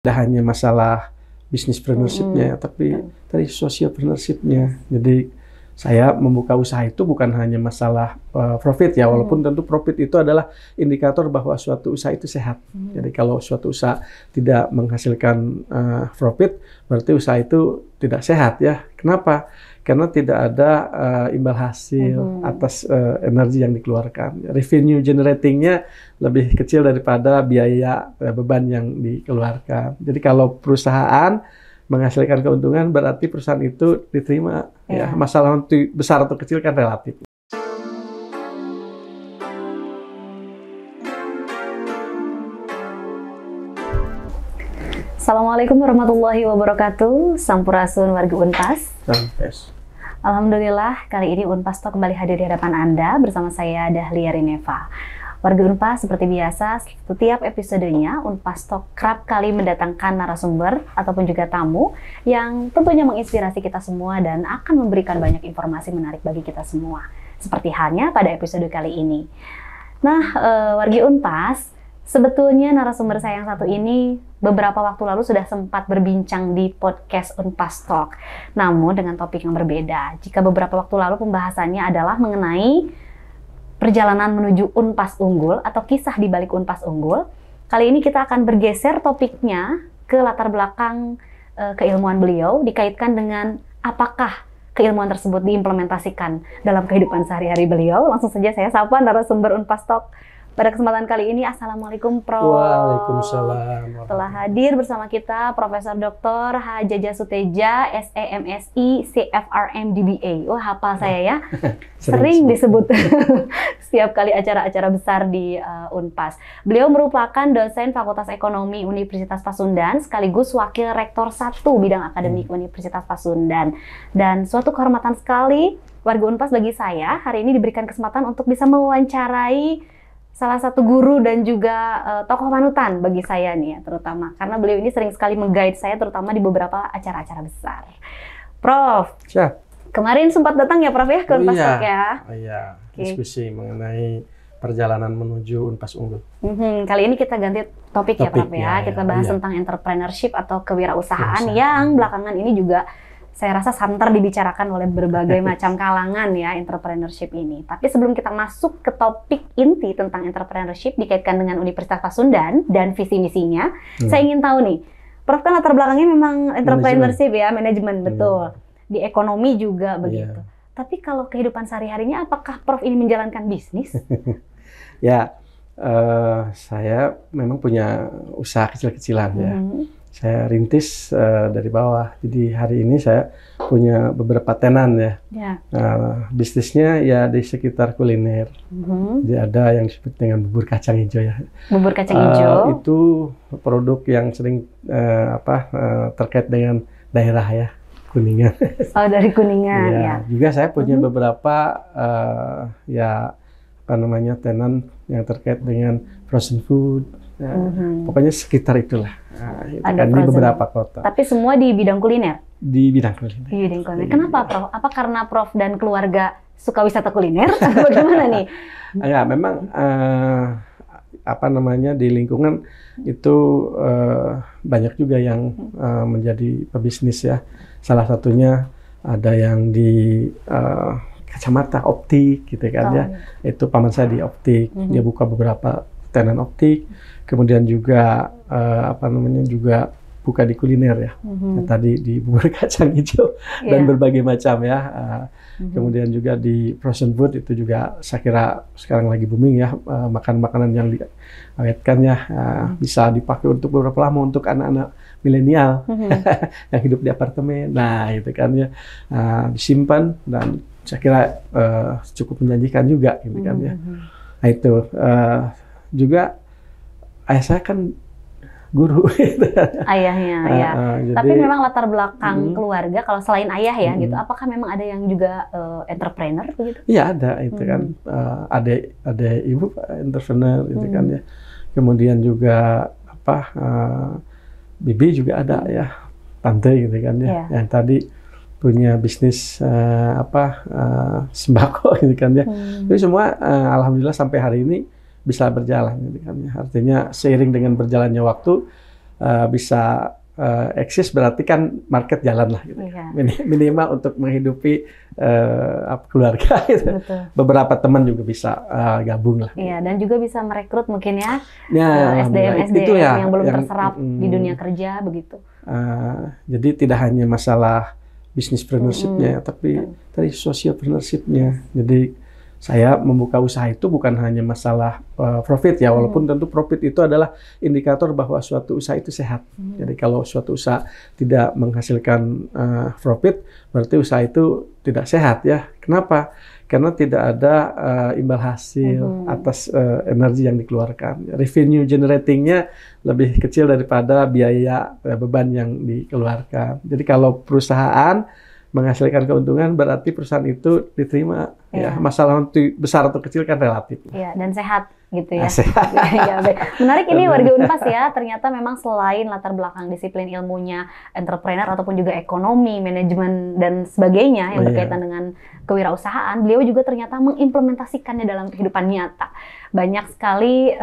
Tidak hanya masalah bisnispreneurship-nya, tapi tadi socialpreneurship-nya. Jadi saya membuka usaha itu bukan hanya masalah profit ya, walaupun tentu profit itu adalah indikator bahwa suatu usaha itu sehat. Jadi kalau suatu usaha tidak menghasilkan profit, berarti usaha itu tidak sehat ya. Kenapa? Karena tidak ada imbal hasil atas energi yang dikeluarkan. Revenue generating-nya lebih kecil daripada biaya beban yang dikeluarkan. Jadi kalau perusahaan menghasilkan keuntungan, berarti perusahaan itu diterima. Ya, masalah besar atau kecil kan relatif. Assalamualaikum warahmatullahi wabarakatuh. Sampurasun wargi Unpas. Alhamdulillah, kali ini Unpas Talk kembali hadir di hadapan Anda bersama saya Dahlia Rineva. Warga Unpas, seperti biasa, setiap episodenya Unpas Talk kerap kali mendatangkan narasumber ataupun juga tamu yang tentunya menginspirasi kita semua dan akan memberikan banyak informasi menarik bagi kita semua. Seperti halnya pada episode kali ini. Nah, wargi Unpas, sebetulnya narasumber saya yang satu ini beberapa waktu lalu sudah sempat berbincang di podcast Unpas Talk. Namun dengan topik yang berbeda. Jika beberapa waktu lalu pembahasannya adalah mengenai perjalanan menuju Unpas Unggul atau kisah di balik Unpas Unggul, kali ini kita akan bergeser topiknya ke latar belakang keilmuan beliau, dikaitkan dengan apakah keilmuan tersebut diimplementasikan dalam kehidupan sehari-hari beliau. Langsung saja saya sapa narasumber Unpas Talk pada kesempatan kali ini. Assalamualaikum Prof. Waalaikumsalam. Telah hadir bersama kita Profesor Dr. H. Jaja Suteja, SEMSI, CFRM DBA. Wah, hafal saya ya. Sering disebut setiap kali acara-acara besar di Unpas. Beliau merupakan dosen Fakultas Ekonomi Universitas Pasundan, sekaligus Wakil Rektor 1 Bidang Akademik Universitas Pasundan. Dan suatu kehormatan sekali warga Unpas bagi saya, hari ini diberikan kesempatan untuk bisa mewawancarai salah satu guru dan juga tokoh panutan bagi saya nih ya, terutama karena beliau ini sering sekali meng-guide saya terutama di beberapa acara-acara besar. Prof, kemarin sempat datang ya Prof ya ke Unpas Talk ya? Oh iya, diskusi mengenai perjalanan menuju Unpas Unggul. Kali ini kita ganti topik ya Prof ya, kita bahas tentang entrepreneurship atau kewirausahaan yang belakangan ini juga saya rasa santer dibicarakan oleh berbagai macam kalangan ya, entrepreneurship ini. Tapi sebelum kita masuk ke topik inti tentang entrepreneurship dikaitkan dengan Universitas Pasundan dan visi misinya, saya ingin tahu nih, Prof kan latar belakangnya memang entrepreneurship ya, manajemen, betul. Di ekonomi juga begitu. Tapi kalau kehidupan sehari-harinya, apakah Prof ini menjalankan bisnis? Ya, saya memang punya usaha kecil-kecilan ya. Saya rintis dari bawah. Jadi hari ini saya punya beberapa tenan ya. Bisnisnya ya di sekitar kuliner. Jadi ada yang disebut dengan bubur kacang hijau ya. Bubur kacang hijau itu produk yang sering terkait dengan daerah ya, Kuningan. Oh, dari Kuningan ya. Juga saya punya beberapa tenan yang terkait dengan frozen food. Pokoknya sekitar itulah. Ada di beberapa kota. Tapi semua di bidang kuliner? Di bidang kuliner. Di bidang kuliner. Kenapa Prof? Apa karena Prof dan keluarga suka wisata kuliner? Bagaimana nih? Ya, memang di lingkungan itu banyak juga yang menjadi pebisnis ya. Salah satunya ada yang di kacamata optik gitu kan ya. Itu paman saya di optik. Dia buka beberapa tenan optik. Kemudian juga juga buka di kuliner ya. Tadi di bubur kacang hijau dan berbagai macam ya. Kemudian juga di frozen food itu juga saya kira sekarang lagi booming ya, makanan yang diawetkan ya, bisa dipakai untuk beberapa lama untuk anak-anak milenial yang hidup di apartemen. Nah, itu kan ya, disimpan dan saya kira cukup menjanjikan juga gitu kan ya. Nah, itu juga ayah saya kan guru. Ayahnya, ya. Tapi memang latar belakang keluarga, kalau selain ayah ya, gitu, apakah memang ada yang juga entrepreneur begitu? Iya ada, itu kan ada ibu entrepreneur, itu kan ya. Kemudian juga bibi juga ada ya, tante gitu kan ya, yang tadi punya bisnis sembako gitu kan ya. Jadi semua alhamdulillah sampai hari ini bisa berjalan gitu kan ya. Artinya seiring dengan berjalannya waktu bisa eksis, berarti kan market jalan lah gitu. Iya. Minimal untuk menghidupi keluarga gitu. Betul. Beberapa teman juga bisa gabung lah. Iya, dan juga bisa merekrut mungkin ya, Alhamdulillah. SDM Itu ya yang belum terserap di dunia kerja begitu. Jadi tidak hanya masalah bisnispreneurship-nya, tapi tadi socialpreneurship-nya. Jadi saya membuka usaha itu bukan hanya masalah profit ya, walaupun tentu profit itu adalah indikator bahwa suatu usaha itu sehat. Jadi kalau suatu usaha tidak menghasilkan profit, berarti usaha itu tidak sehat ya. Kenapa? Karena tidak ada imbal hasil atas energi yang dikeluarkan. Revenue generating-nya lebih kecil daripada biaya beban yang dikeluarkan. Jadi kalau perusahaan menghasilkan keuntungan, berarti perusahaan itu diterima. Ya, masalah besar atau kecil kan relatif. Iya, dan sehat gitu ya. Sehat. Ya, baik. Menarik ini warga Unpas ya. Ternyata memang selain latar belakang disiplin ilmunya entrepreneur ataupun juga ekonomi, manajemen dan sebagainya yang berkaitan dengan kewirausahaan, beliau juga ternyata mengimplementasikannya dalam kehidupan nyata. Banyak sekali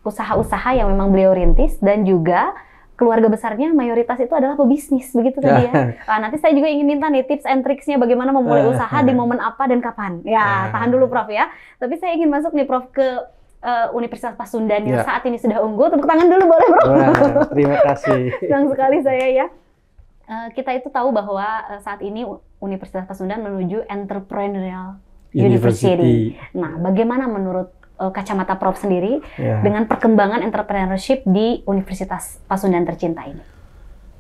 usaha-usaha yang memang beliau rintis, dan juga keluarga besarnya mayoritas itu adalah pebisnis, begitu tadi ya. Nanti saya juga ingin minta nih tips and tricksnya bagaimana memulai usaha di momen apa dan kapan. Ya, tahan dulu Prof ya. Tapi saya ingin masuk nih Prof ke Universitas Pasundan yang saat ini sudah unggul. Tepuk tangan dulu boleh Prof? Terima kasih. Senang sekali saya ya. Kita itu tahu bahwa saat ini Universitas Pasundan menuju Entrepreneurial University. Nah, bagaimana menurut kacamata Prof sendiri dengan perkembangan entrepreneurship di Universitas Pasundan tercinta ini?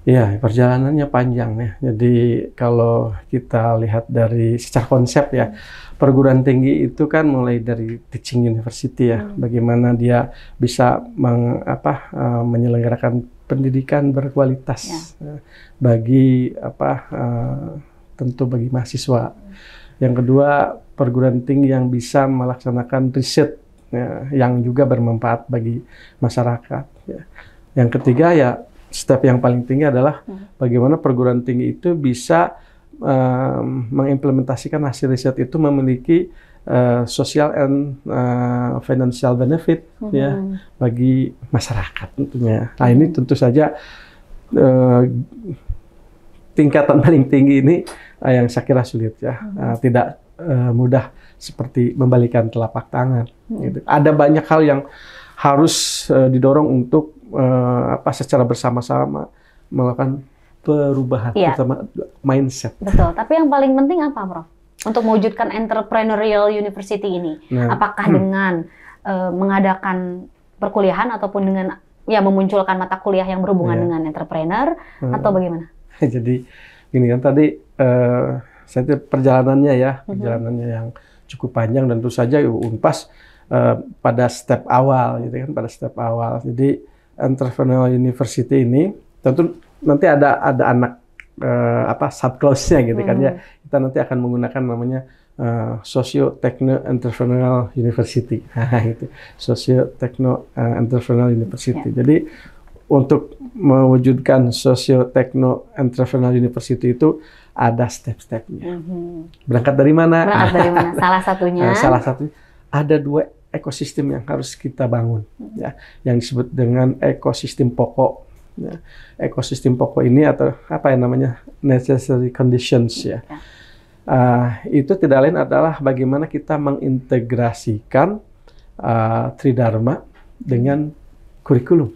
Ya, perjalanannya panjang ya. Jadi kalau kita lihat dari secara konsep ya, perguruan tinggi itu kan mulai dari teaching university ya, bagaimana dia bisa menyelenggarakan pendidikan berkualitas bagi tentu bagi mahasiswa. Yang kedua, perguruan tinggi yang bisa melaksanakan riset yang juga bermanfaat bagi masyarakat. Ya. Yang ketiga ya, step yang paling tinggi adalah bagaimana perguruan tinggi itu bisa mengimplementasikan hasil riset itu memiliki social and financial benefit ya bagi masyarakat tentunya. Nah ini tentu saja tingkatan paling tinggi ini yang saya kira sulit ya, tidak mudah seperti membalikan telapak tangan. Gitu. Ada banyak hal yang harus didorong untuk secara bersama-sama melakukan perubahan, terutama mindset. Betul. Tapi yang paling penting apa, Prof? Untuk mewujudkan Entrepreneurial University ini, apakah dengan mengadakan perkuliahan ataupun dengan memunculkan mata kuliah yang berhubungan dengan entrepreneur atau bagaimana? Jadi gini kan tadi saya perjalanannya yang cukup panjang, dan tentu saja Unpas pada step awal gitu kan, pada step awal. Jadi Entrepreneurial University ini tentu nanti ada anak subclause-nya gitu kan ya. Kita nanti akan menggunakan namanya Socio-Techno-Entrepreneurial University. Gitu. Socio-Techno-Entrepreneurial University. Jadi untuk mewujudkan Socio-Techno-Entrepreneurial University itu ada step-stepnya. Berangkat dari mana? Berangkat dari mana? Salah satunya? Salah satunya ada 2 ekosistem yang harus kita bangun, ya, yang disebut dengan ekosistem pokok. Ya. Ekosistem pokok ini atau apa yang namanya necessary conditions ya. Itu tidak lain adalah bagaimana kita mengintegrasikan Tridharma dengan kurikulum.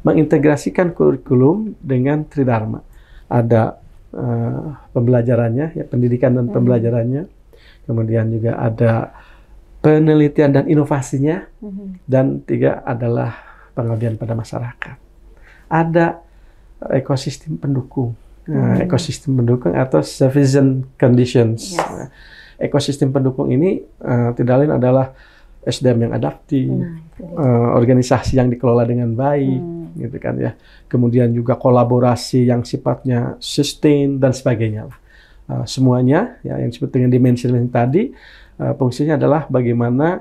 Mengintegrasikan kurikulum dengan Tridharma. Ada pembelajarannya, ya, pendidikan dan pembelajarannya. Kemudian juga ada penelitian dan inovasinya. Dan 3 adalah pengabdian pada masyarakat. Ada ekosistem pendukung. Ekosistem pendukung atau sufficient conditions. Ekosistem pendukung ini tidak lain adalah SDM yang adaptif, organisasi yang dikelola dengan baik, gitu kan ya. Kemudian juga kolaborasi yang sifatnya sustain dan sebagainya. Semuanya ya, yang disebut dengan dimensi tadi, fungsinya adalah bagaimana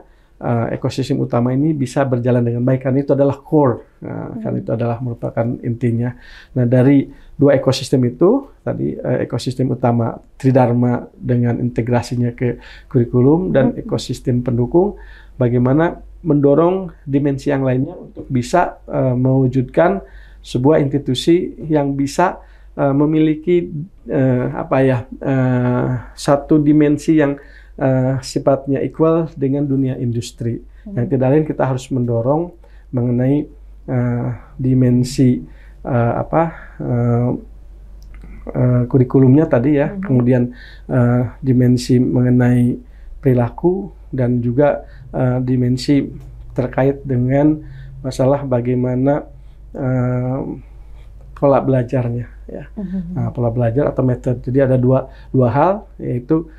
ekosistem utama ini bisa berjalan dengan baik, karena itu adalah core, karena itu adalah merupakan intinya. Nah dari 2 ekosistem itu tadi, ekosistem utama Tridharma dengan integrasinya ke kurikulum dan ekosistem pendukung, bagaimana mendorong dimensi yang lainnya untuk bisa mewujudkan sebuah institusi yang bisa memiliki satu dimensi yang sifatnya equal dengan dunia industri. Yang tidak lain kita harus mendorong mengenai dimensi kurikulumnya tadi ya, kemudian dimensi mengenai perilaku dan juga dimensi terkait dengan masalah bagaimana pola belajarnya ya, pola belajar atau metode. Jadi ada dua hal, yaitu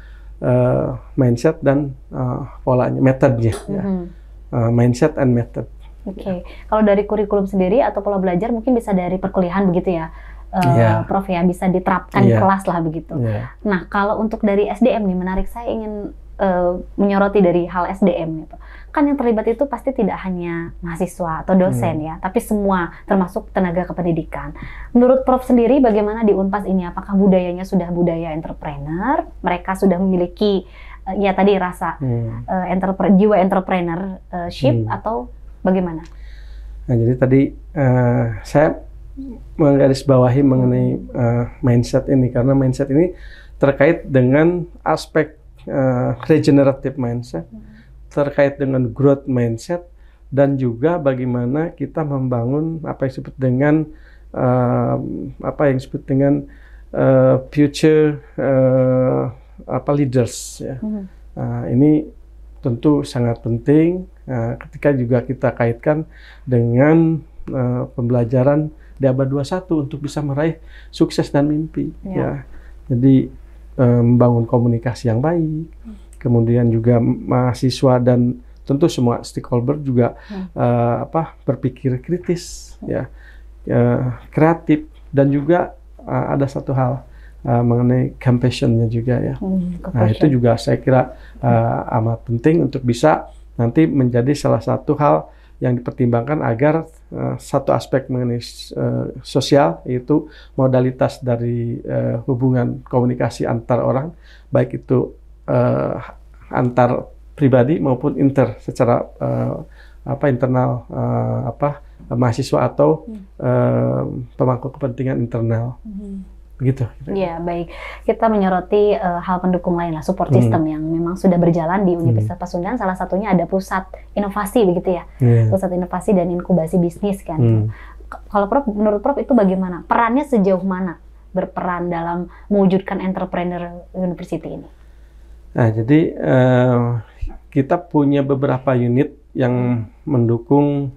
mindset dan polanya, metodenya ya. Mindset and method. Oke. Kalau dari kurikulum sendiri atau pola belajar mungkin bisa dari perkuliahan begitu ya, Prof ya, bisa diterapkan di kelas lah begitu. Nah, kalau untuk dari SDM nih, menarik, saya ingin menyoroti dari hal SDM gitu. Kan yang terlibat itu pasti tidak hanya mahasiswa atau dosen ya, tapi semua termasuk tenaga kependidikan. Menurut Prof sendiri bagaimana di Unpas ini? Apakah budayanya sudah budaya entrepreneur? Mereka sudah memiliki ya tadi rasa jiwa entrepreneurship atau bagaimana? Nah, jadi tadi saya menggarisbawahi mengenai mindset ini, karena mindset ini terkait dengan aspek regenerative mindset, terkait dengan growth mindset, dan juga bagaimana kita membangun apa yang disebut dengan future leaders ya. Ini tentu sangat penting ketika juga kita kaitkan dengan pembelajaran di abad 21 untuk bisa meraih sukses dan mimpi ya. Jadi membangun komunikasi yang baik, kemudian juga mahasiswa dan tentu semua stakeholder juga berpikir kritis ya, kreatif, dan juga ada satu hal mengenai compassion-nya juga ya. Nah, itu juga saya kira amat penting untuk bisa nanti menjadi salah satu hal yang dipertimbangkan agar satu aspek mengenai sosial, yaitu modalitas dari hubungan komunikasi antar orang, baik itu antar pribadi maupun secara internal mahasiswa atau pemangku kepentingan internal. Begitu. Iya, baik. Kita menyoroti hal pendukung lain lah, support system yang memang sudah berjalan di Universitas Pasundan. Salah satunya ada pusat inovasi begitu ya, pusat inovasi dan inkubasi bisnis kan. Kalau Prof, menurut Prof itu bagaimana? Perannya sejauh mana berperan dalam mewujudkan entrepreneur university ini? Nah, jadi kita punya beberapa unit yang mendukung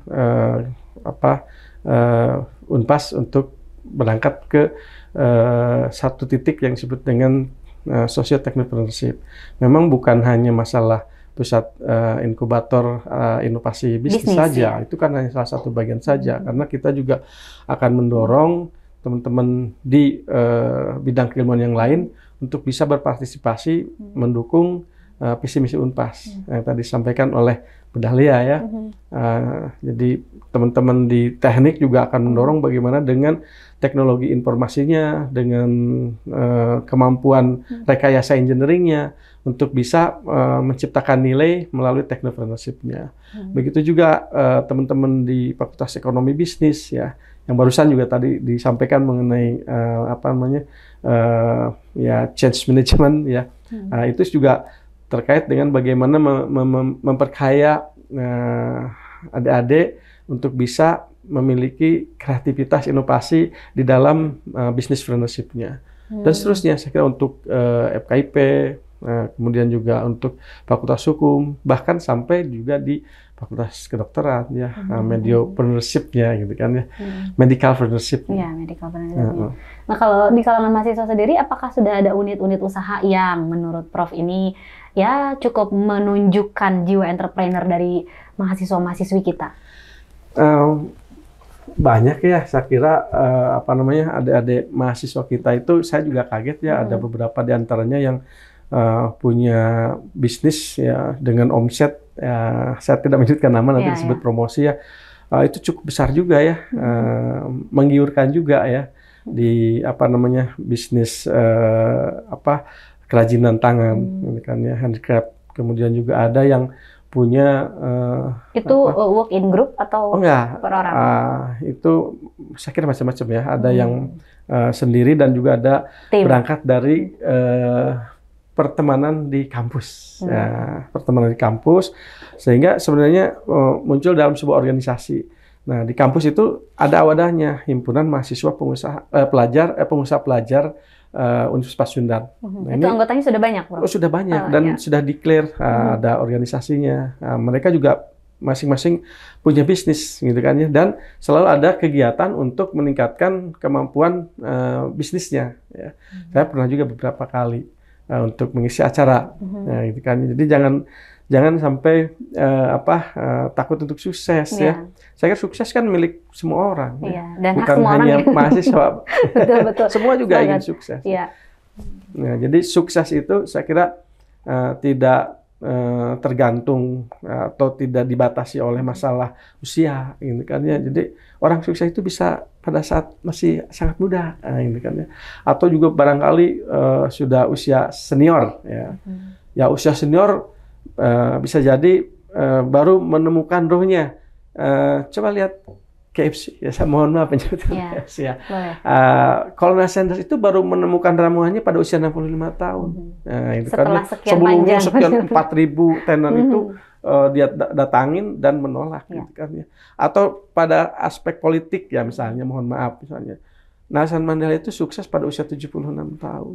Unpas untuk berangkat ke satu titik yang disebut dengan socio-technopreneurship. Memang bukan hanya masalah pusat inkubator inovasi bisnis saja, itu kan hanya salah satu bagian saja, karena kita juga akan mendorong teman-teman di bidang keilmuan yang lain untuk bisa berpartisipasi mendukung visi misi Unpas yang tadi disampaikan oleh Bu Dahlia ya. Jadi teman-teman di teknik juga akan mendorong bagaimana dengan teknologi informasinya, dengan kemampuan rekayasa engineering-nya untuk bisa menciptakan nilai melalui technopreneurship-nya. Begitu juga teman-teman di Fakultas Ekonomi Bisnis ya, yang barusan juga tadi disampaikan mengenai change management ya. Itu juga terkait dengan bagaimana memperkaya adik-adik untuk bisa memiliki kreativitas inovasi di dalam business entrepreneurship-nya. Dan seterusnya, saya kira untuk FKIP, kemudian juga untuk Fakultas Hukum, bahkan sampai juga di Fakultas Kedokteran ya, mediopreneurship-nya gitu kan ya, medical entrepreneurship. Iya, medical entrepreneurship. Nah, kalau di kalangan mahasiswa sendiri, apakah sudah ada unit-unit usaha yang menurut Prof ini ya cukup menunjukkan jiwa entrepreneur dari mahasiswa-mahasiswi kita? Banyak ya, saya kira adik-adik mahasiswa kita itu, saya juga kaget ya, ada beberapa di antaranya yang punya bisnis ya dengan omset saya tidak menyebutkan nama, nanti disebut promosi ya, itu cukup besar juga ya, menggiurkan juga ya di bisnis kerajinan tangan kan ya, handicraft. Kemudian juga ada yang punya Itu work in group atau enggak, per orang? itu saya kira macam-macam ya. Ada yang sendiri dan juga ada Tim. berangkat dari pertemanan di kampus. Ya, pertemanan di kampus, sehingga sebenarnya muncul dalam sebuah organisasi. Nah, di kampus itu ada wadahnya, himpunan mahasiswa pengusaha pelajar Universitas Pasundan. Nah, itu anggotanya sudah banyak, Bro? Oh, sudah banyak dan sudah declare ada organisasinya. Mereka juga masing-masing punya bisnis, gitu kan ya. Dan selalu ada kegiatan untuk meningkatkan kemampuan bisnisnya. Ya. Saya pernah juga beberapa kali untuk mengisi acara, gitu kan. Jadi jangan sampai takut untuk sukses ya. Saya kira sukses kan milik semua orang, dan bukan hanya mahasiswa. Betul. Semua juga ingin sukses. Nah, jadi sukses itu saya kira tidak tergantung atau tidak dibatasi oleh masalah usia, gitu kan ya. Jadi orang sukses itu bisa pada saat masih sangat muda, gitu kan ya. Atau juga barangkali sudah usia senior, ya. Ya usia senior bisa jadi baru menemukan rohnya. Coba lihat KFC, ya saya mohon maaf penyebutan KFC ya. Colonel Sanders itu baru menemukan ramuannya pada usia 65 tahun. Nah, itu setelah kan sebelumnya sekian 4.000 tenan itu dia datangin dan menolak, gitu kan ya. Atau pada aspek politik ya, misalnya mohon maaf misalnya Nelson Mandela itu sukses pada usia 76 tahun.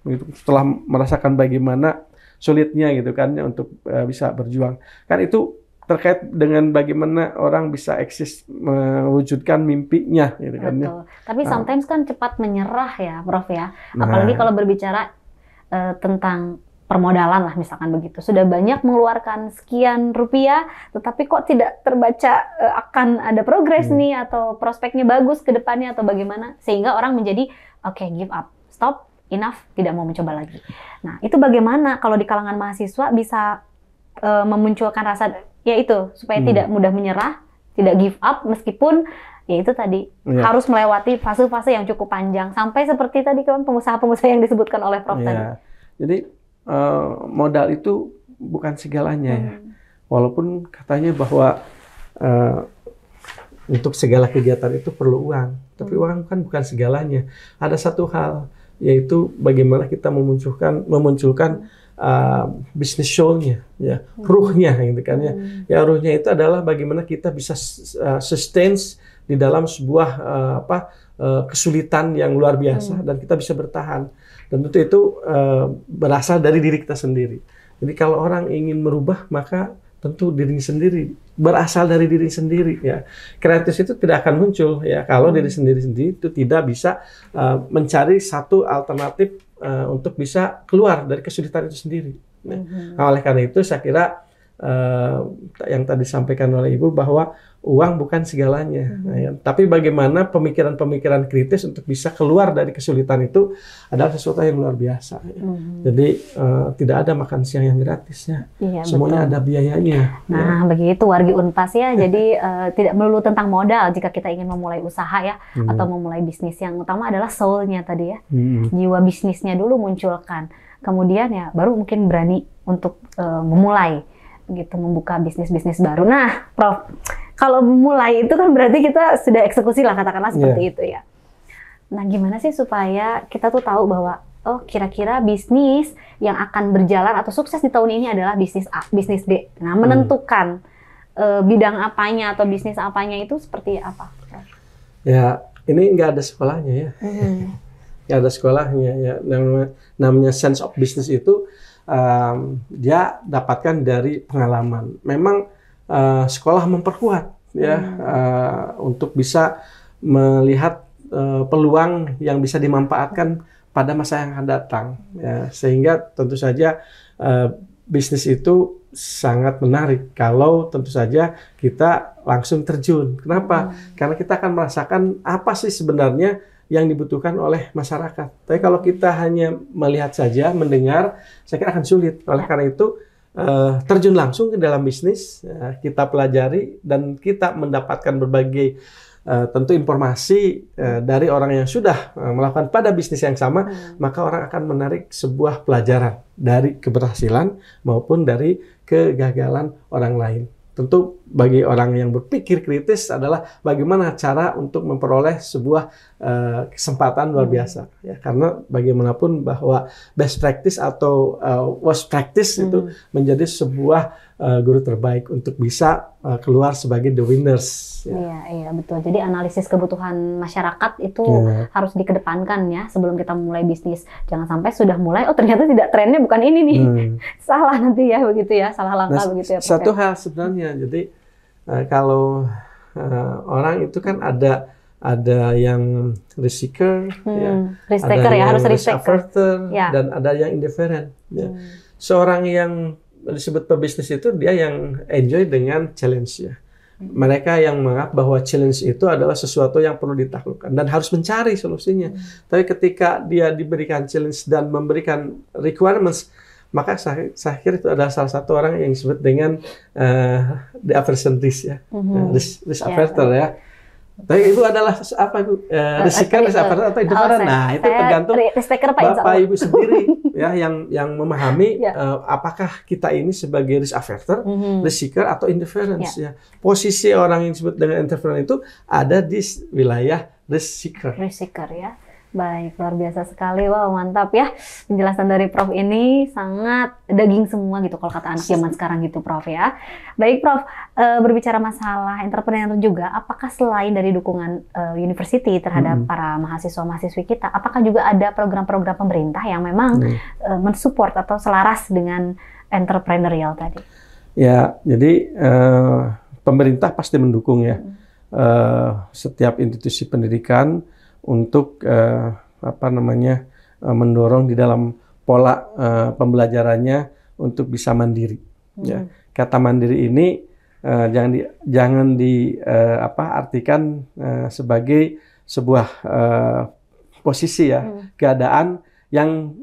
Gitu, setelah merasakan bagaimana sulitnya, gitu kan ya, untuk bisa berjuang. Kan itu terkait dengan bagaimana orang bisa eksis mewujudkan mimpinya, gitu kan ya. Tapi sometimes kan cepat menyerah ya, Prof ya. Apalagi kalau berbicara tentang permodalan lah, misalkan begitu. Sudah banyak mengeluarkan sekian rupiah, tetapi kok tidak terbaca akan ada progres nih, atau prospeknya bagus ke depannya, atau bagaimana. Sehingga orang menjadi, oke, give up, stop, enough, tidak mau mencoba lagi. Nah, itu bagaimana kalau di kalangan mahasiswa bisa memunculkan rasa, ya itu, supaya tidak mudah menyerah, tidak give up, meskipun ya itu tadi, harus melewati fase-fase yang cukup panjang, sampai seperti tadi kan pengusaha-pengusaha yang disebutkan oleh Prof tadi. Jadi modal itu bukan segalanya ya. Walaupun katanya bahwa untuk segala kegiatan itu perlu uang, tapi uang kan bukan segalanya. Ada satu hal, yaitu bagaimana kita memunculkan bisnis show-nya, ya, ruhnya, gitu kan ya. Ya, ruhnya itu adalah bagaimana kita bisa sustain di dalam sebuah kesulitan yang luar biasa, dan kita bisa bertahan. Dan tentu itu berasal dari diri kita sendiri. Jadi kalau orang ingin merubah, maka tentu diri sendiri, berasal dari diri sendiri, ya. Kreativitas itu tidak akan muncul ya kalau diri sendiri itu tidak bisa mencari satu alternatif untuk bisa keluar dari kesulitan itu sendiri. Nah, oleh karena itu saya kira yang tadi disampaikan oleh Ibu bahwa uang bukan segalanya, ya. Tapi bagaimana pemikiran-pemikiran kritis untuk bisa keluar dari kesulitan itu adalah sesuatu yang luar biasa. Ya. Jadi tidak ada makan siang yang gratis ya. Iya, semuanya betul. Ada biayanya. Nah, begitu wargi Unpas ya. Jadi tidak melulu tentang modal jika kita ingin memulai usaha ya, atau memulai bisnis. Yang utama adalah soul-nya tadi ya. Jiwa bisnisnya dulu munculkan. Kemudian ya baru mungkin berani untuk memulai gitu, membuka bisnis-bisnis baru. Nah, Prof, kalau memulai itu kan berarti kita sudah eksekusi lah, katakanlah seperti itu ya. Nah, gimana sih supaya kita tuh tahu bahwa oh, kira-kira bisnis yang akan berjalan atau sukses di tahun ini adalah bisnis A, bisnis B. Nah, menentukan bidang apanya atau bisnis apanya itu seperti apa, Prof? Ya, ini nggak ada sekolahnya ya. Nggak ada sekolahnya ya. Namanya sense of business itu dia dapatkan dari pengalaman. Memang sekolah memperkuat ya untuk bisa melihat peluang yang bisa dimanfaatkan pada masa yang akan datang ya. Sehingga tentu saja bisnis itu sangat menarik kalau tentu saja kita langsung terjun. Kenapa? Karena kita akan merasakan apa sih sebenarnya yang dibutuhkan oleh masyarakat. Tapi kalau kita hanya melihat saja, mendengar, saya kira akan sulit. Oleh karena itu, terjun langsung ke dalam bisnis, kita pelajari, dan kita mendapatkan berbagai tentu informasi dari orang yang sudah melakukan pada bisnis yang sama, maka orang akan menarik sebuah pelajaran dari keberhasilan maupun dari kegagalan orang lain. Tentu bagi orang yang berpikir kritis adalah bagaimana cara untuk memperoleh sebuah kesempatan luar biasa. Ya, karena bagaimanapun bahwa best practice atau worst practice itu menjadi sebuah guru terbaik untuk bisa keluar sebagai the winners. Ya. Iya, betul. Jadi analisis kebutuhan masyarakat itu harus dikedepankan ya sebelum kita mulai bisnis. Jangan sampai sudah mulai, oh ternyata tidak, trennya bukan ini nih. Salah nanti ya, begitu ya, salah langkah begitu ya. Satu hal sebenarnya, jadi kalau orang itu kan ada yang risk seeker, risk taker ya, harus risk taker, dan ada yang indifferent. Ya. Seorang yang disebut pebisnis itu dia yang enjoy dengan challenge ya. Mereka yang menganggap bahwa challenge itu adalah sesuatu yang perlu ditaklukkan dan harus mencari solusinya. Tapi ketika dia diberikan challenge dan memberikan requirements, maka saya kira itu adalah salah satu orang yang disebut dengan the aversion risk ya, risk averter ya. Tapi itu adalah apa itu? Risiko, risk averter atau indifferent? Nah, itu tergantung Bapak Ibu sendiri ya yang memahami apakah kita ini sebagai risk averter, risk seeker atau indifference ya. Posisi orang yang disebut dengan indifferent itu ada di wilayah risk seeker. Risk seeker ya. Baik, luar biasa sekali. Wow, mantap ya. Penjelasan dari Prof ini sangat daging semua gitu kalau kata anak zaman sekarang gitu, Prof ya. Baik, Prof, berbicara masalah entrepreneur juga, apakah selain dari dukungan university terhadap para mahasiswa-mahasiswi kita, apakah juga ada program-program pemerintah yang memang mensupport atau selaras dengan entrepreneurial tadi? Ya, jadi pemerintah pasti mendukung ya. Setiap institusi pendidikan untuk mendorong di dalam pola pembelajarannya untuk bisa mandiri. Ya. Kata mandiri ini jangan diartikan sebagai sebuah posisi ya, keadaan yang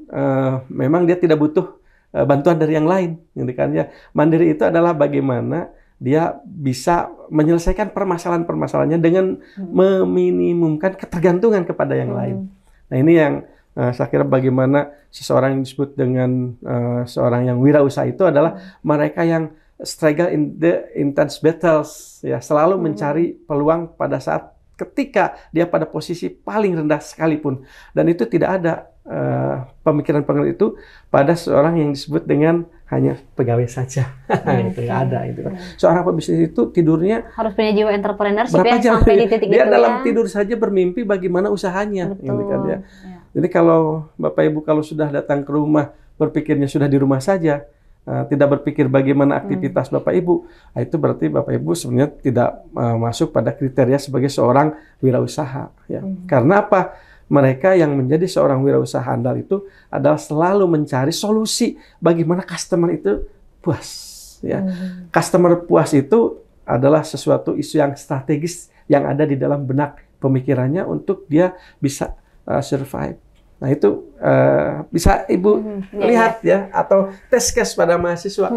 memang dia tidak butuh bantuan dari yang lain, gitu kan ya. Mandiri itu adalah bagaimana dia bisa menyelesaikan permasalahan-permasalahannya dengan meminimumkan ketergantungan kepada yang lain. Nah ini yang saya kira bagaimana seseorang yang disebut dengan seorang yang wirausaha itu adalah mereka yang struggle in the intense battles, ya, selalu mencari peluang pada saat ketika dia pada posisi paling rendah sekalipun. Dan itu tidak ada pemikiran-pemikiran itu pada seorang yang disebut dengan hanya pegawai saja. Itu nggak ada. Itu. Seorang pebisnis itu tidurnya harus punya jiwa entrepreneurship ya, sampai di titik dia itu dalam ya. tidur saja bermimpi bagaimana usahanya. Gitu kan, ya. Jadi kalau Bapak Ibu kalau sudah datang ke rumah berpikirnya sudah di rumah saja, tidak berpikir bagaimana aktivitas Bapak Ibu, itu berarti Bapak Ibu sebenarnya tidak masuk pada kriteria sebagai seorang wirausaha. Ya. Karena apa? Mereka yang menjadi seorang wirausaha handal itu adalah selalu mencari solusi bagaimana customer itu puas. Ya. Customer puas itu adalah sesuatu isu yang strategis yang ada di dalam benak pemikirannya untuk dia bisa survive. Nah itu bisa Ibu lihat ya, atau test case pada mahasiswa,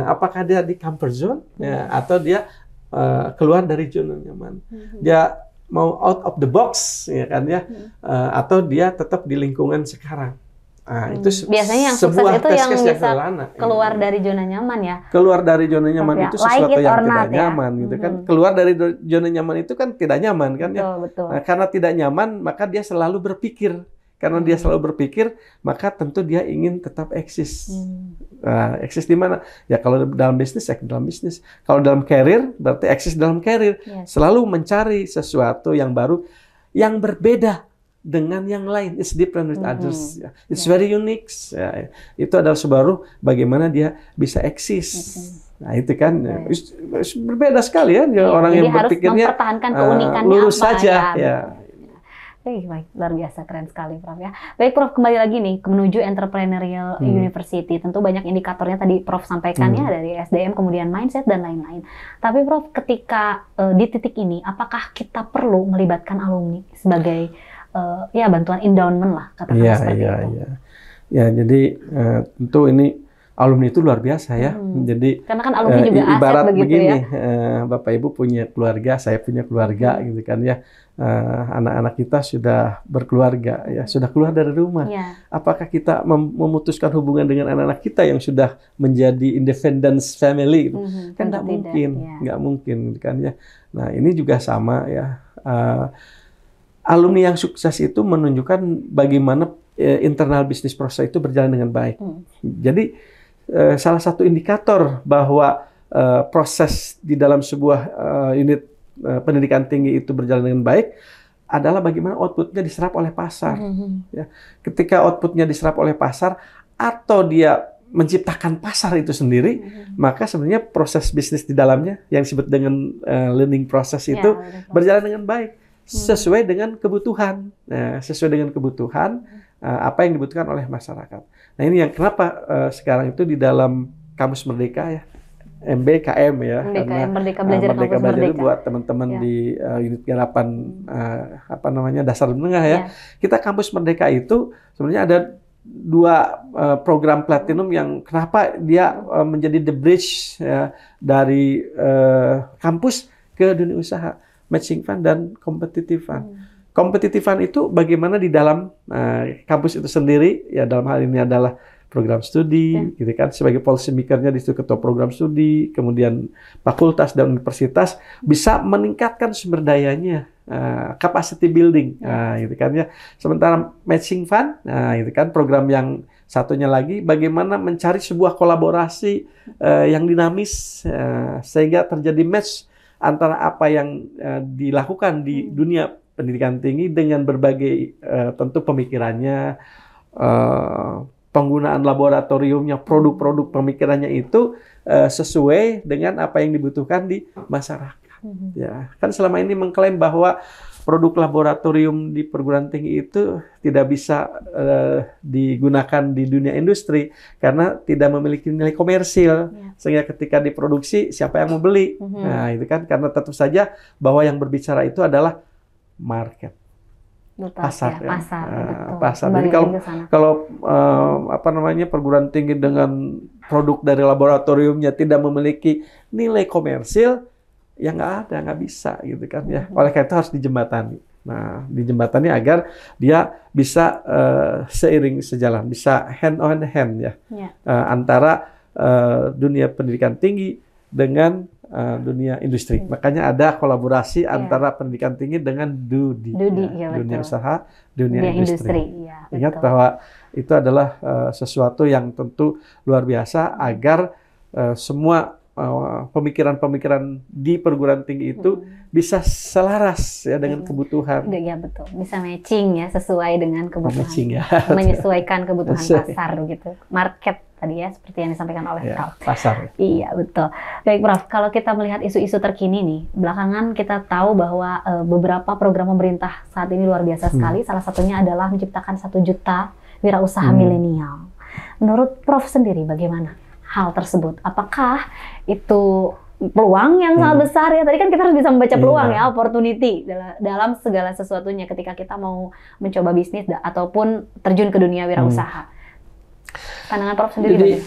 apakah dia di comfort zone ya, atau dia keluar dari zona nyaman. Dia mau out of the box ya kan ya, atau dia tetap di lingkungan sekarang. Nah, itu biasanya yang sukses itu yang bisa keluar dari zona nyaman ya. Keluar dari zona nyaman itu sesuatu yang tidak nyaman gitu kan. Keluar dari zona nyaman itu kan tidak nyaman kan ya. Betul. Nah, karena tidak nyaman maka dia selalu berpikir. Karena dia selalu berpikir, maka tentu dia ingin tetap eksis. Nah, eksis di mana? Ya kalau dalam bisnis, ya dalam bisnis. Kalau dalam karir, berarti eksis dalam karir. Selalu mencari sesuatu yang baru, yang berbeda dengan yang lain. It's different with others. Ya. It's very unique. Ya. Itu adalah sebaru bagaimana dia bisa eksis. Nah itu kan berbeda sekali ya. Orang yang berpikirnya mempertahankan keunikannya lurus saja. Ya. Baik, luar biasa, keren sekali Prof ya. Baik Prof, kembali lagi nih menuju entrepreneurial university. Tentu banyak indikatornya tadi Prof sampaikan ya, dari SDM, kemudian mindset dan lain-lain. Tapi Prof, ketika di titik ini, apakah kita perlu melibatkan alumni sebagai bantuan endowment lah katakanlah seperti itu? Ya, jadi tentu ini alumni itu luar biasa ya. Jadi karena kan alumni juga aset ibarat begitu begini, ya. Bapak Ibu punya keluarga, saya punya keluarga gitu kan ya. Anak-anak kita sudah berkeluarga ya, sudah keluar dari rumah. Apakah kita memutuskan hubungan dengan anak-anak kita yang sudah menjadi independence family? Kan nggak mungkin, nggak mungkin gitu kan ya. Nah ini juga sama ya. Alumni yang sukses itu menunjukkan bagaimana internal bisnis proses itu berjalan dengan baik. Jadi salah satu indikator bahwa proses di dalam sebuah unit pendidikan tinggi itu berjalan dengan baik adalah bagaimana outputnya diserap oleh pasar. Ya. Ketika outputnya diserap oleh pasar atau dia menciptakan pasar itu sendiri, maka sebenarnya proses bisnis di dalamnya yang disebut dengan learning process itu berjalan dengan baik sesuai dengan kebutuhan. Nah, sesuai dengan kebutuhan apa yang dibutuhkan oleh masyarakat. Nah ini yang kenapa sekarang itu di dalam Kampus Merdeka ya. MBKM ya, Merdeka Belajar Kampus Merdeka. Buat teman-teman di unit garapan dasar menengah ya. Kita Kampus Merdeka itu sebenarnya ada 2 program platinum yang kenapa dia menjadi the bridge ya, dari kampus ke dunia usaha, matching fund dan competitive fund. Competitive fund itu bagaimana di dalam kampus itu sendiri ya, dalam hal ini adalah program studi, gitu kan, sebagai policy maker-nya di situ ketua program studi, kemudian fakultas dan universitas bisa meningkatkan sumber dayanya, capacity building, gitu kan ya. Sementara matching fund, gitu kan, program yang satunya lagi bagaimana mencari sebuah kolaborasi yang dinamis sehingga terjadi match antara apa yang dilakukan di dunia pendidikan tinggi dengan berbagai tentu pemikirannya, penggunaan laboratoriumnya, produk-produk pemikirannya itu sesuai dengan apa yang dibutuhkan di masyarakat. Ya, kan selama ini mengklaim bahwa produk laboratorium di perguruan tinggi itu tidak bisa digunakan di dunia industri karena tidak memiliki nilai komersil, sehingga ketika diproduksi siapa yang mau beli? Nah, itu kan karena tentu saja bahwa yang berbicara itu adalah market. Pasar, ya, pasar. Jadi kalau perguruan tinggi dengan produk dari laboratoriumnya tidak memiliki nilai komersil, ya nggak bisa gitu kan ya. Oleh karena itu harus dijembatani. Nah, dijembatani agar dia bisa seiring sejalan, bisa hand on hand ya, antara dunia pendidikan tinggi dengan dunia industri. Makanya ada kolaborasi antara pendidikan tinggi dengan dunia usaha, dunia industri. Ingat bahwa itu adalah sesuatu yang tentu luar biasa agar semua pemikiran-pemikiran di perguruan tinggi itu bisa selaras ya dengan kebutuhan. Ya betul, bisa matching ya sesuai dengan kebutuhan. Menyesuaikan kebutuhan pasar gitu. Market tadi ya, seperti yang disampaikan oleh Prof. Pasar. Iya, betul. Baik, Prof. Kalau kita melihat isu-isu terkini nih, belakangan kita tahu bahwa beberapa program pemerintah saat ini luar biasa sekali. Salah satunya adalah menciptakan 1 juta wirausaha milenial. Menurut Prof sendiri bagaimana hal tersebut? Apakah itu peluang yang sangat besar ya? Tadi kan kita harus bisa membaca peluang ya, opportunity dalam segala sesuatunya ketika kita mau mencoba bisnis ataupun terjun ke dunia wirausaha. Pandangan Prof sendiri bagaimana?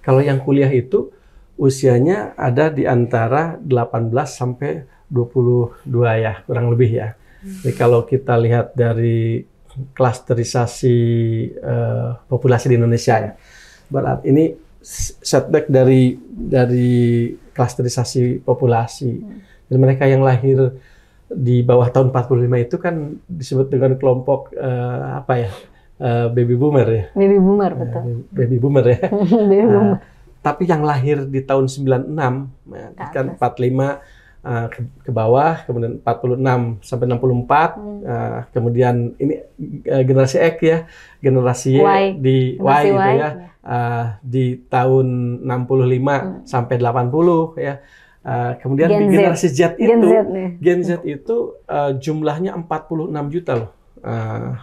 Kalau yang kuliah itu usianya ada di antara 18 sampai 22 ya, kurang lebih ya. Jadi kalau kita lihat dari klasterisasi populasi di Indonesia ya, berarti ini setback dari klasterisasi populasi. Jadi mereka yang lahir di bawah tahun 45 itu kan disebut dengan kelompok baby boomer ya. Baby boomer, betul. Baby boomer ya. Baby boomer. Tapi yang lahir di tahun 96 kan 45 ke bawah, kemudian 46 sampai 64, kemudian ini generasi X ya, generasi Y gitu ya, di tahun 65 sampai 80 ya. Kemudian di generasi Gen Z itu jumlahnya 46 juta loh.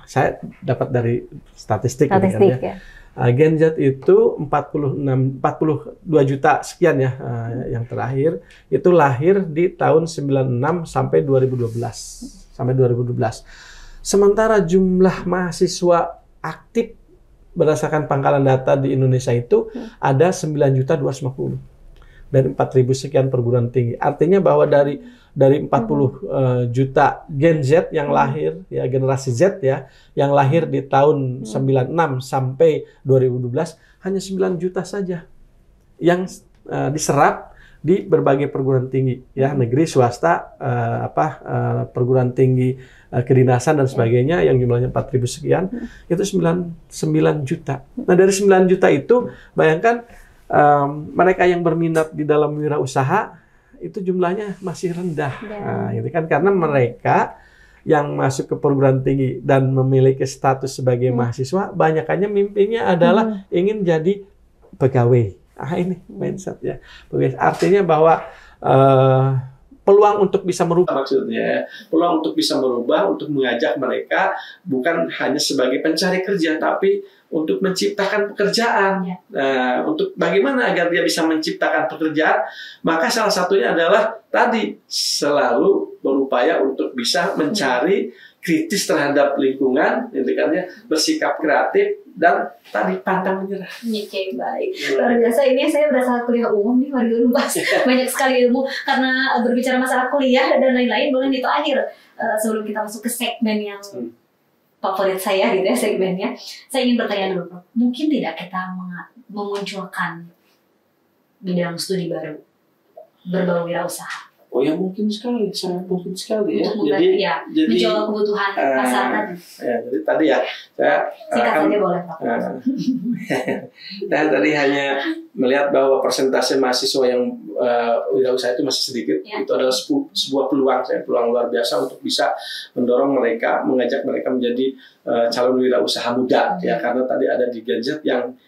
Saya dapat dari statistik ya. Gen Z itu 42 juta sekian ya, yang terakhir itu lahir di tahun 96 sampai 2012. Sementara jumlah mahasiswa aktif berdasarkan pangkalan data di Indonesia itu ada 9.250.000 dari 4.000 sekian perguruan tinggi. Artinya bahwa dari 40 juta Gen Z yang lahir, ya generasi Z ya, yang lahir di tahun 96 sampai 2012, hanya 9 juta saja yang diserap di berbagai perguruan tinggi, ya negeri, swasta, perguruan tinggi, kedinasan dan sebagainya yang jumlahnya 4.000 sekian, itu 9 juta. Nah dari 9 juta itu, bayangkan mereka yang berminat di dalam wirausaha itu jumlahnya masih rendah, nah, gitu kan, karena mereka yang masuk ke perguruan tinggi dan memiliki status sebagai mahasiswa, banyakannya mimpinya adalah ingin jadi pegawai. Ini mindset ya. Artinya bahwa peluang untuk bisa merubah, maksudnya peluang untuk bisa merubah, untuk mengajak mereka bukan hanya sebagai pencari kerja, tapi untuk menciptakan pekerjaan. Untuk bagaimana agar dia bisa menciptakan pekerjaan, maka salah satunya adalah tadi selalu berupaya untuk bisa mencari kritis terhadap lingkungan, intikannya bersikap kreatif, dan tadi pantang menyerah. Oke, baik. Luar biasa, ini saya berasa kuliah umum nih, warga Unpas. Banyak sekali ilmu, karena berbicara masalah kuliah dan lain-lain, boleh di akhir sebelum kita masuk ke segmen yang favorit saya gitu ya, segmennya. Saya ingin bertanya dulu, Prof. Mungkin tidak kita memunculkan bidang studi baru berbau wirausaha? Oh ya, mungkin sekali, sangat mungkin sekali ya. Jadi menjawab kebutuhan pasar tadi. Ya, jadi tadi ya saya singkat saja boleh, Pak. Saya tadi hanya melihat bahwa persentase mahasiswa yang wirausaha itu masih sedikit. Ya. Itu adalah sebuah peluang luar biasa untuk bisa mendorong mereka, mengajak mereka menjadi calon wirausaha muda ya, karena tadi ada di Gen Z yang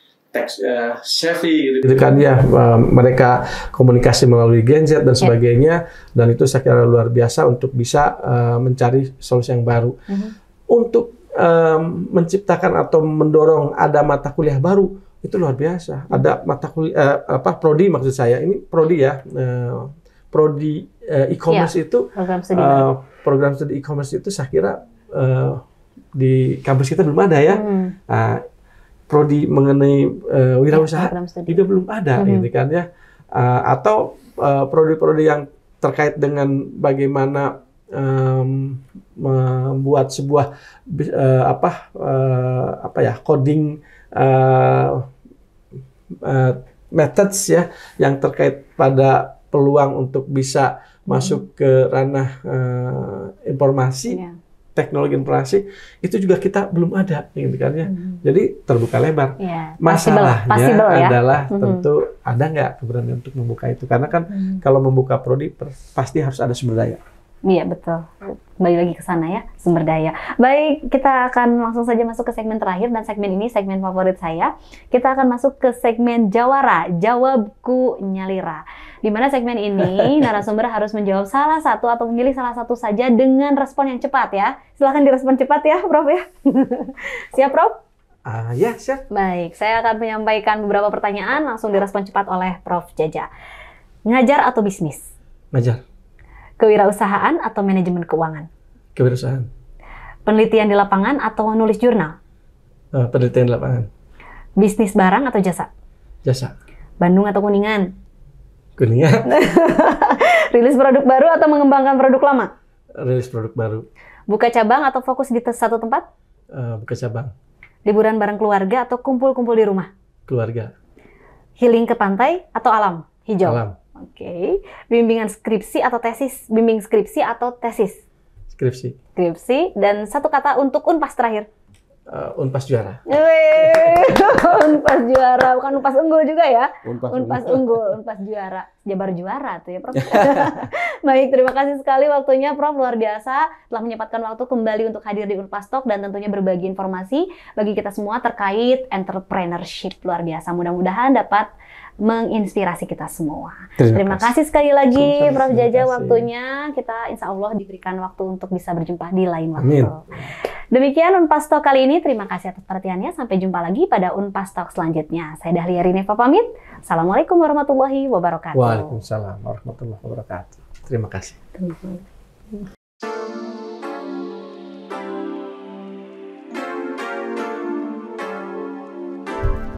savvy gitu kan ya, mereka komunikasi melalui Gen Z dan sebagainya, dan itu saya kira luar biasa untuk bisa mencari solusi yang baru untuk menciptakan atau mendorong ada mata kuliah baru. Itu luar biasa. Ada mata kuliah prodi, maksud saya ini prodi ya, prodi e-commerce itu program studi e-commerce itu saya kira di kampus kita belum ada ya. Prodi mengenai wirausaha juga belum ada, gitu kan ya. Atau prodi-prodi yang terkait dengan bagaimana membuat sebuah coding methods ya, yang terkait pada peluang untuk bisa masuk ke ranah informasi. Teknologi informasi itu juga kita belum ada, gitu kan ya. Jadi terbuka lebar. Masalahnya adalah tentu ada nggak keberanian untuk membuka itu, karena kan kalau membuka prodi pasti harus ada sumber daya. Iya betul. Kembali lagi ke sana ya, sumber daya. Baik, kita akan langsung saja masuk ke segmen terakhir, dan segmen ini segmen favorit saya. Kita akan masuk ke segmen Jawara, Jawabku Nyalira. Di mana segmen ini narasumber harus menjawab salah satu atau memilih salah satu saja dengan respon yang cepat ya. Silahkan direspon cepat ya, Prof ya. Siap, Prof? Ya, siap. Baik, saya akan menyampaikan beberapa pertanyaan, langsung direspon cepat oleh Prof Jaja. Ngajar atau bisnis? Ngajar. Kewirausahaan atau manajemen keuangan? Kewirausahaan. Penelitian di lapangan atau nulis jurnal? Penelitian di lapangan. Bisnis barang atau jasa? Jasa. Bandung atau Kuningan? Kuningan. Rilis produk baru atau mengembangkan produk lama? Rilis produk baru. Buka cabang atau fokus di satu tempat? Buka cabang. Liburan bareng keluarga atau kumpul-kumpul di rumah? Keluarga. Healing ke pantai atau alam hijau? Alam. Oke. Bimbingan skripsi atau tesis? Bimbing skripsi atau tesis? Skripsi. Skripsi. Dan satu kata untuk Unpas terakhir. Unpas juara. Unpas juara, bukan Unpas unggul juga ya? Unpas unggul, Unpas juara. Jabar juara tuh ya, Prof. Baik, terima kasih sekali waktunya, Prof. Luar biasa telah menyempatkan waktu kembali untuk hadir di Unpas Talk dan tentunya berbagi informasi bagi kita semua terkait entrepreneurship. Luar biasa. Mudah-mudahan dapat menginspirasi kita semua. Terima kasih sekali lagi, Prof. Jaja, waktunya. Kita insya Allah diberikan waktu untuk bisa berjumpa di lain waktu. Amin. Demikian Unpas Talk kali ini. Terima kasih atas perhatiannya. Sampai jumpa lagi pada Unpas Talk selanjutnya. Saya Dahlia Rineva pamit. Assalamualaikum warahmatullahi wabarakatuh. Waalaikumsalam warahmatullahi wabarakatuh. Terima kasih.